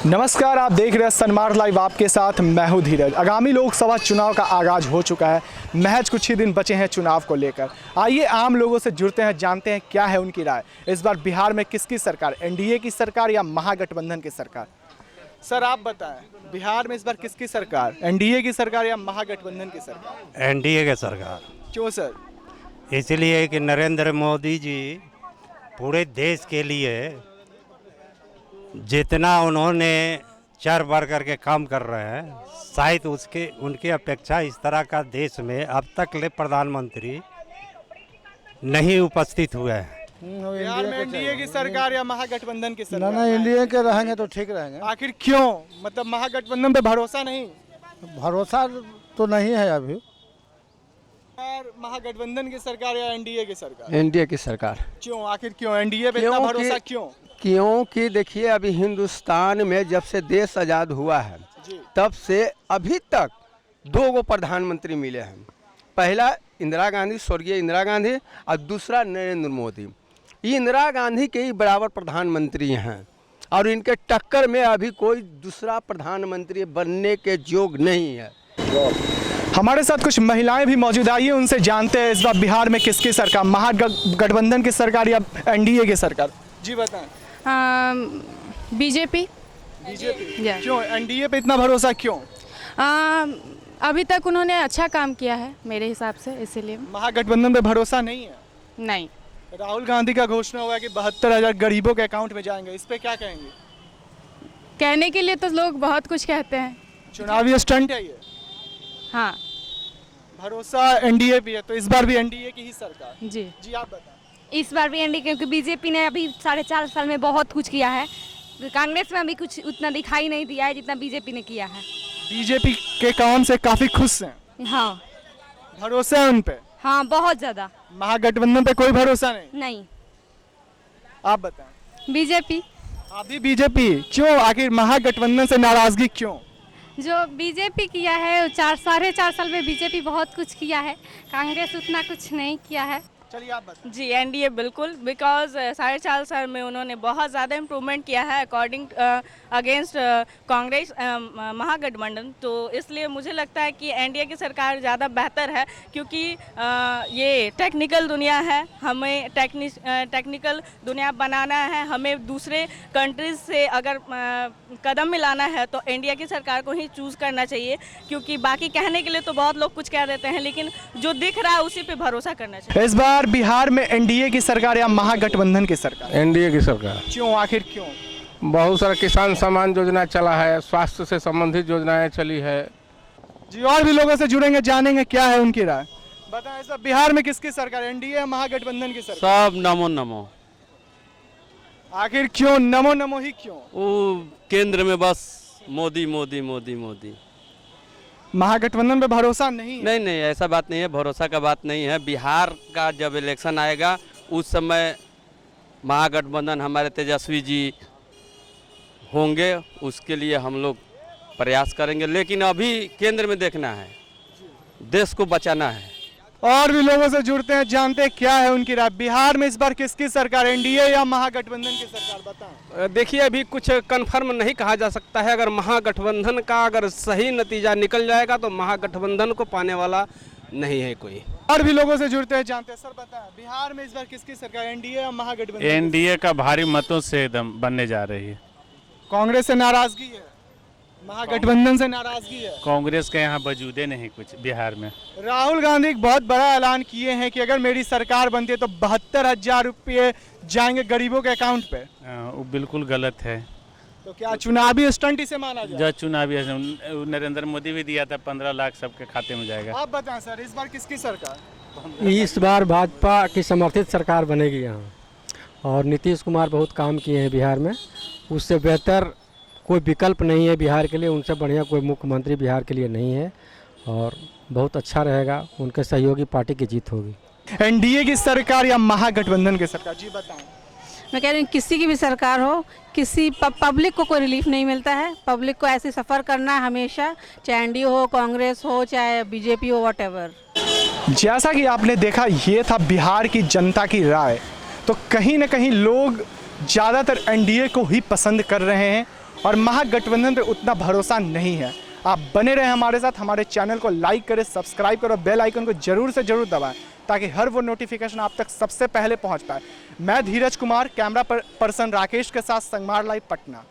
नमस्कार, आप देख रहे हैं सनमार्ग लाइव। आपके साथ मैं हूं धीरज। आगामी लोकसभा चुनाव का आगाज हो चुका है। महज कुछ ही दिन बचे हैं चुनाव को लेकर। आइए आम लोगों से जुड़ते हैं, जानते हैं क्या है उनकी राय। इस बार बिहार में किसकी सरकार, एनडीए की सरकार या महागठबंधन की सरकार? सर आप बताएं, बिहार में इस बार किसकी सरकार, एनडीए की सरकार या महागठबंधन की सरकार? एनडीए की सरकार। क्यों सर? इसलिए कि नरेंद्र मोदी जी पूरे देश के लिए जितना उन्होंने चर बढ़ करके काम कर रहे हैं, शायद उनकी अपेक्षा इस तरह का देश में अब तक ले प्रधानमंत्री नहीं उपस्थित हुए हैं। बिहार में एनडीए की सरकार या महागठबंधन की सरकार? ना एनडीए के रहेंगे तो ठीक रहेंगे। आखिर क्यों? मतलब महागठबंधन पे भरोसा नहीं? भरोसा तो नहीं है अभी। और महागठबंधन की सरकार या एनडीए की सरकार? एनडीए की सरकार। क्यों, आखिर क्यों एनडीए पे इतना भरोसा क्यों? क्योंकि देखिए, अभी हिंदुस्तान में जब से देश आज़ाद हुआ है तब से अभी तक दो प्रधानमंत्री मिले हैं। पहला इंदिरा गांधी, स्वर्गीय इंदिरा गांधी, और दूसरा नरेंद्र मोदी। ये इंदिरा गांधी के ही बराबर प्रधानमंत्री हैं और इनके टक्कर में अभी कोई दूसरा प्रधानमंत्री बनने के योग नहीं है। हमारे साथ कुछ महिलाएं भी मौजूद, आइए उनसे जानते हैं इस बार बिहार में किसकी सरकार, महागठबंधन की सरकार या एनडीए की सरकार? जी बताएं। बीजेपी। क्यों एनडीए पे इतना भरोसा क्यों? अभी तक उन्होंने अच्छा काम किया है मेरे हिसाब से, इसीलिए। महागठबंधन पे भरोसा नहीं है? नहीं। राहुल गांधी का घोषणा हुआ है कि 72,000 गरीबों के अकाउंट में जाएंगे, इस पे क्या कहेंगे? कहने के लिए तो लोग बहुत कुछ कहते हैं। चुनावी स्टंट है ये। हाँ। भरोसा एनडीए पे है, तो इस बार भी एनडीए की ही सरकार? जी आप बताएं। इस बार भी एनडीए, क्योंकि बीजेपी ने अभी 4.5 साल में बहुत कुछ किया है। कांग्रेस में अभी कुछ उतना दिखाई नहीं दिया है जितना बीजेपी ने किया है। बीजेपी के काम से काफी खुश हैं? हाँ। भरोसा है उन पे? हाँ, बहुत ज्यादा। महागठबंधन पे कोई भरोसा नहीं। आप बताएं। बीजेपी। अभी बीजेपी क्यों, आखिर महागठबंधन से नाराजगी क्यों? जो बीजेपी किया है 4.5 साल में बीजेपी बहुत कुछ किया है, कांग्रेस उतना कुछ नहीं किया है। चलिए आप बताएं। जी एनडीए बिल्कुल, बिकॉज 4.5 साल में उन्होंने बहुत ज़्यादा इम्प्रूवमेंट किया है अकॉर्डिंग अगेंस्ट कांग्रेस महागठबंधन। तो इसलिए मुझे लगता है कि एनडीए की सरकार ज़्यादा बेहतर है, क्योंकि ये टेक्निकल दुनिया है। हमें टेक्निकल दुनिया बनाना है। हमें दूसरे कंट्रीज से अगर कदम मिलाना है तो इंडिया की सरकार को ही चूज़ करना चाहिए, क्योंकि बाकी कहने के लिए तो बहुत लोग कुछ कह देते हैं, लेकिन जो दिख रहा है उसी पे भरोसा करना चाहिए। इस बार बिहार में एनडीए की सरकार या महागठबंधन की सरकार? एनडीए की सरकार। क्यों, आखिर क्यों? बहुत सारा किसान सम्मान योजना चला है, स्वास्थ्य से संबंधित योजनाएं चली है। जी और भी लोगों से जुड़ेंगे, जानेंगे क्या है उनकी राय। बताएं सर, बिहार में किसकी सरकार, एनडीए या महागठबंधन की सरकार? सब नमो नमो। आखिर क्यों नमो नमो ही क्यों? वो केंद्र में बस मोदी मोदी मोदी मोदी। महागठबंधन पे भरोसा नहीं? नहीं, ऐसा बात नहीं है, भरोसा का बात नहीं है। बिहार का जब इलेक्शन आएगा उस समय महागठबंधन हमारे तेजस्वी जी होंगे, उसके लिए हम लोग प्रयास करेंगे। लेकिन अभी केंद्र में देखना है, देश को बचाना है। और भी लोगों से जुड़ते हैं, जानते हैं क्या है उनकी राय। बिहार में इस बार किसकी सरकार, एनडीए या महागठबंधन की सरकार? बताएं। देखिए, अभी कुछ कंफर्म नहीं कहा जा सकता है। अगर महागठबंधन का अगर सही नतीजा निकल जाएगा तो महागठबंधन को पाने वाला नहीं है कोई। और भी लोगों से जुड़ते हैं, जानते हैं। सर बताएं, बिहार में इस बार किसकी सरकार, एनडीए या महागठबंधन? एनडीए का भारी मतों से एकदम बनने जा रही है। कांग्रेस से नाराजगी है, महागठबंधन से नाराजगी है? कांग्रेस के यहाँ वजूदे नहीं कुछ बिहार में। राहुल गांधी एक बहुत बड़ा ऐलान किए हैं कि अगर मेरी सरकार बनती है तो 72,000 रुपये जाएंगे गरीबों के अकाउंट पे। वो बिल्कुल गलत है। तो क्या चुनावी स्टंट इसे माना जाए? जो चुनावी नरेंद्र मोदी भी दिया था 15 लाख सबके खाते में जाएगा। आप बताएं सर, इस बार किसकी सरकार? इस बार भाजपा की समर्थित सरकार बनेगी यहाँ, और नीतीश कुमार बहुत काम किए हैं बिहार में। उससे बेहतर कोई विकल्प नहीं है बिहार के लिए, उनसे बढ़िया कोई मुख्यमंत्री बिहार के लिए नहीं है, और बहुत अच्छा रहेगा। उनके सहयोगी पार्टी की जीत होगी। एनडीए की सरकार या महागठबंधन की सरकार? जी बताएं। मैं कह रही हूँ किसी की भी सरकार हो, किसी पब्लिक को कोई रिलीफ नहीं मिलता है। पब्लिक को ऐसे सफ़र करना है हमेशा, चाहे एनडीए हो, कांग्रेस हो, चाहे बीजेपी हो, व्हाटएवर। जैसा कि आपने देखा, ये था बिहार की जनता की राय। तो कहीं ना कहीं लोग ज़्यादातर एनडीए को ही पसंद कर रहे हैं और महागठबंधन पे उतना भरोसा नहीं है। आप बने रहें हमारे साथ, हमारे चैनल को लाइक करें, सब्सक्राइब करो, बेल आइकन को जरूर से जरूर दबाएं ताकि हर वो नोटिफिकेशन आप तक सबसे पहले पहुंच पाए। मैं धीरज कुमार, कैमरा पर्सन राकेश के साथ संगमार लाइव, पटना।